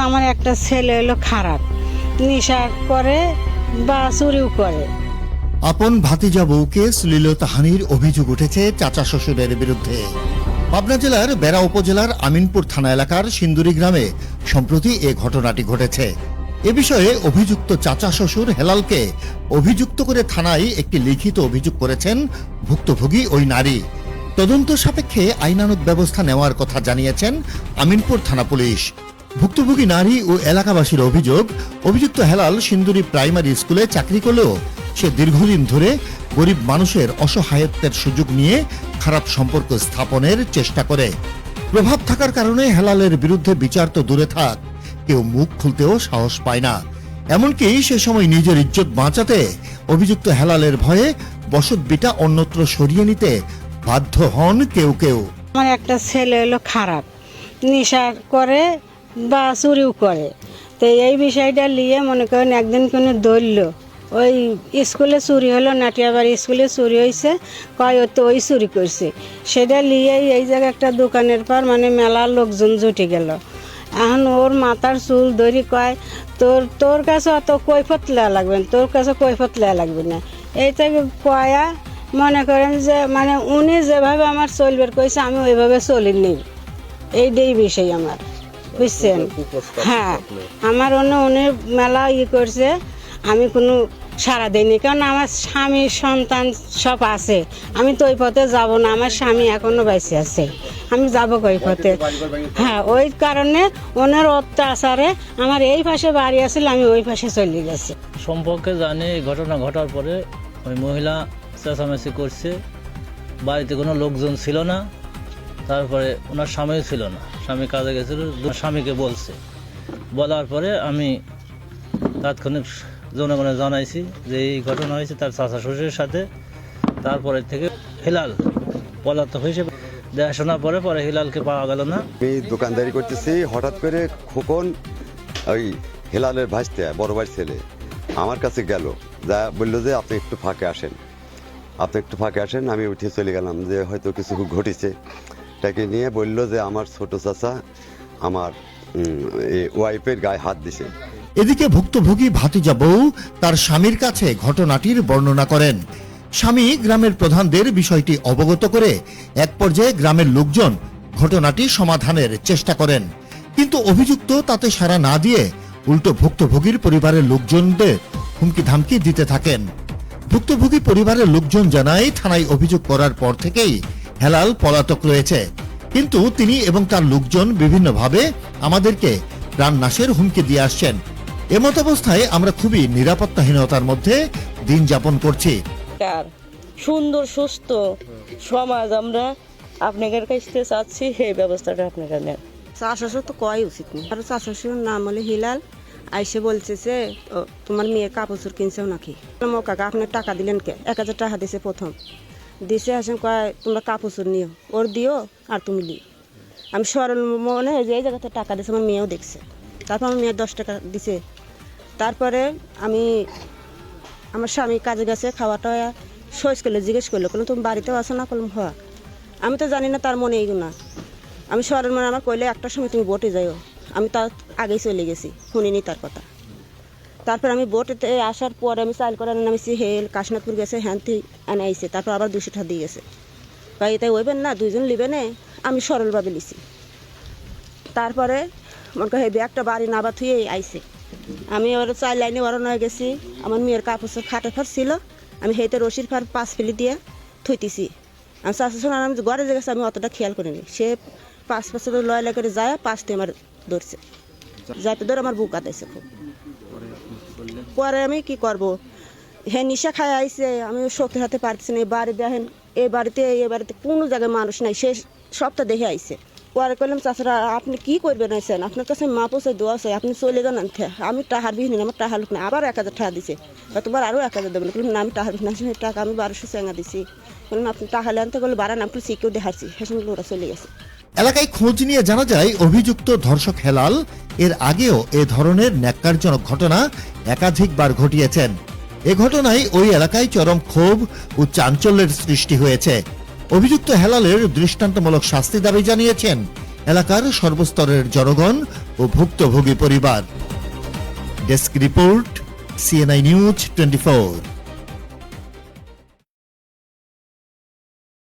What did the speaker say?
আমার একটা ছেলে হলো খারাপ, নেশা করে বা চুরিও করে। আপন ভাতিজা বউকে শ্লীলতাহানির অভিযোগ উঠেছে চাচা শ্বশুরের বিরুদ্ধে। পাবনা জেলার বেড়া উপজেলার আমিনপুর থানা এলাকার সিন্দুরি গ্রামে সম্প্রতি এ ঘটনাটি ঘটেছে। এ বিষয়ে অভিযুক্ত চাচা শ্বশুর হেলালকে অভিযুক্ত করে থানায় একটি লিখিত অভিযোগ করেছেন ভুক্তভোগী ওই নারী। তদন্ত সাপেক্ষে আইনানুগ ব্যবস্থা নেওয়ার কথা জানিয়েছেন আমিনপুর থানা পুলিশ। ভুক্তভোগী নারী ও এলাকাবাসীর অভিযোগ, অভিযুক্ত হেলাল সিন্দুরি প্রাইমারি স্কুলে চাকরি করলেও সে দীর্ঘদিন ধরে গরিব মানুষের অসহায়ত্বের সুযোগ নিয়ে খারাপ সম্পর্ক স্থাপনের চেষ্টা করে। প্রভাব থাকার কারণে হেলালের বিরুদ্ধে বিচার তো দূরে থাক, কেউ মুখ খুলতেও সাহস পায় না। এমনকি সে সময় নিজের ইজ্জত বাঁচাতে অভিযুক্ত হেলালের ভয়ে বসতভিটা অন্যত্র সরিয়ে নিতে বাধ্য হন কেউ কেউ। আমার একটা ছেলে হলো খারাপ, নেশা করে বা চুরিও করে। তো এই বিষয়টা নিয়ে মনে করেন একদিন কোনো ধরল, ওই স্কুলে চুরি হলো, নাটিয়াবাড়ি স্কুলে চুরি হয়েছে, কয় ও তো ওই চুরি করছে। সেটা নিয়েই এই জায়গায় একটা দোকানের পর মানে মেলা লোকজন জুটে গেল। এখন ওর মাথার চুল ধরি কয় তোর কাছে অত কৈফত লেয়া লাগবে না, তোর কাছে কৈফত লেয়া লাগবে না। এইটাকে কয়া মনে করেন যে মানে উনি যেভাবে আমার চলবের কইছে আমি ওইভাবে চলিনি। এইটাই বিষয় আমার, বুঝছেন? হ্যাঁ, আমার অন্য উনি মেলা করছে, আমি কোনো সারা দেয়নি, কারণ আমার স্বামী সন্তান সব আছে। আমি তো ওই পথে যাব না, আমার স্বামী এখনো বেঁচে আছে, আমি যাবো ওই পথে। হ্যাঁ, ওই কারণে ওনার অত্যাচারে আমার এই পাশে বাড়ি আসলে আমি ওই পাশে চলে গেছি। সম্পর্কে জানি ঘটনা ঘটার পরে ওই মহিলা চেঁচামেচি করছে, বাড়িতে কোনো লোকজন ছিল না। তারপরে ওনার স্বামীও ছিল না, স্বামী কাজে গেছিল, স্বামীকে বলছে। বলার পরে আমি তাৎক্ষণিক জনগণে জানাইছি যে এই ঘটনা হয়েছে তার চাচা শ্বশুরের সাথে। তারপরে থেকে হিলাল পলাতক হিসেবে দেখাশোনার পরে হিলালকে পাওয়া গেল না। আমি দোকানদারি করতেছি, হঠাৎ করে খোকন ওই হিলালের ভাইস্তে বড় ভাই ছেলে আমার কাছে গেল, যা বললো যে আপনি একটু ফাঁকে আসেন, আমি উঠে চলে গেলাম যে হয়তো কিছু ঘটেছে। তাকে নিয়ে বললো যে আমার ছোট চাচা আমার ওয়াইফের গায়ে হাত দিছে। এদিকে ভুক্তভোগী ভাতিজা বউ তার স্বামীর কাছে ঘটনাটির বর্ণনা করেন। স্বামী গ্রামের প্রধানদের বিষয়টি অবগত করে এক পর্যায়ে গ্রামের লোকজন ঘটনাটি সমাধানের চেষ্টা করেন, কিন্তু অভিযুক্ত তাতে সাড়া না দিয়ে উল্টো ভুক্তভোগীর পরিবারের লোকজনদের হুমকি ধামকি দিতে থাকেন। ভুক্তভোগী পরিবারের লোকজন জানায় থানায় অভিযোগ করার পর থেকেই হেলাল পলাতক রয়েছে, কিন্তু তিনি এবং তার লোকজন বিভিন্নভাবে আমাদেরকে প্রাণনাশের হুমকি দিয়ে আসছেন। এমত অবস্থায় আমরা খুবই নিরাপত্তাহীনতার মধ্যে দিন যাপন করছি। সুন্দর সুস্থ সমাজ আমরা আপনাদের কাছ থেকে চাচ্ছি, এই ব্যবস্থাটা আপনারা নেন। চাষাশুর তো কয় উচিত নেই। আর চাষাশুর নাম হলে হিলাল, আইসে বলছে যে তোমার মেয়ে কাপড় কিনছেও নাকি। কাকা আপনার টাকা দিলেন কে? 1000 টাকা দিছে, প্রথম দিছে। আসেন কয় তোমরা কাপড় নিও, ওর দিও আর তুমি লিও। আমি সরল মনে যে এই জায়গাতে টাকা দিছে, আমার মেয়েও দেখছে। তারপর আমার মেয়ে 10 টাকা দিছে। তারপরে আমার স্বামী কাজে গেছে, খাওয়াটা সহজ করলে জিজ্ঞেস করলো, কোনো তুমি বাড়িতেও আসো না? করলাম হওয়া। আমি তো জানি না তার মনে এইগুলো। আমি সরল মনে আমার কইলে একটার সময় তুমি বোটে যাইও, আমি তার আগেই চলে গেছি, শুনিনি তার কথা। তারপর আমি বোটেতে আসার পরে আমি চাল করে নামিছি, হেল কাশনাথপুর গেছে, হ্যান্তি এনে আইসে। তারপর আবার 200 টাকা দিয়ে গেছে, ভাই তাই ওইবেন না, দুইজন লিবে নে। আমি সরলভাবে লিছি। তারপরে মনে করি একটা বাড়ি নাবা থুয়ে আইসে। আমি ওর 4 লাইনে ওরানো হয়ে গেছি। আমার মেয়ের কাপড় খাটে ফার ছিল, আমি হেঁটে রশির ফার 5 ফেলি দিয়ে থুইতেছি। আমি চাষা আমি ঘরে যে গেছি, আমি অতটা খেয়াল করিনি। সে 5 বছর লয়লা করে যায়, 5টি আমার ধরছে, যাইতে ধরে আমার বুক আদাইছে খুব। পরে আমি কি করব, হ্যাঁ নিশা খায় আইসে, আমি শক্তি হাতে পারতেছি না। এই বাড়ি দেখেন, এই বাড়িতে কোনো জায়গায় মানুষ নাই, সে সবটা দেখে আইসে। পরে করলাম চাষারা আপনি কি করবেন আইসেন, আপনার কাছে মা পোষায় দোয়া আছে, আপনি চলে যান। আমি টাহার বিহীন, আমার টাহার লোক নেই। আবার 1000 টাকা দিছে, তোমার আরও 1000 দেবেন। বললাম না, আমি টাহার বিহীন আসি, টাকা আমি 1200 চেঙ্গা দিছি। বললাম আপনি টাকা আনতে গেলে বাড়ান, আপনি শিখেও দেখাচ্ছি। সেসব ওরা চলে গেছে। এলাকায় খোঁজ নিয়ে জানা যায় অভিযুক্ত ধর্ষক হেলাল এর আগেও এ ধরনের ন্যাক্কারজনক ঘটনা একাধিকবার ঘটিয়েছেন। এ ঘটনায় ওই এলাকায় চরম ক্ষোভ ও চাঞ্চল্যের সৃষ্টি হয়েছে। অভিযুক্ত হেলালের দৃষ্টান্তমূলক শাস্তি দাবি জানিয়েছেন এলাকার সর্বস্তরের জনগণ ও ভুক্তভোগী পরিবার। Desk report, CNI news 24।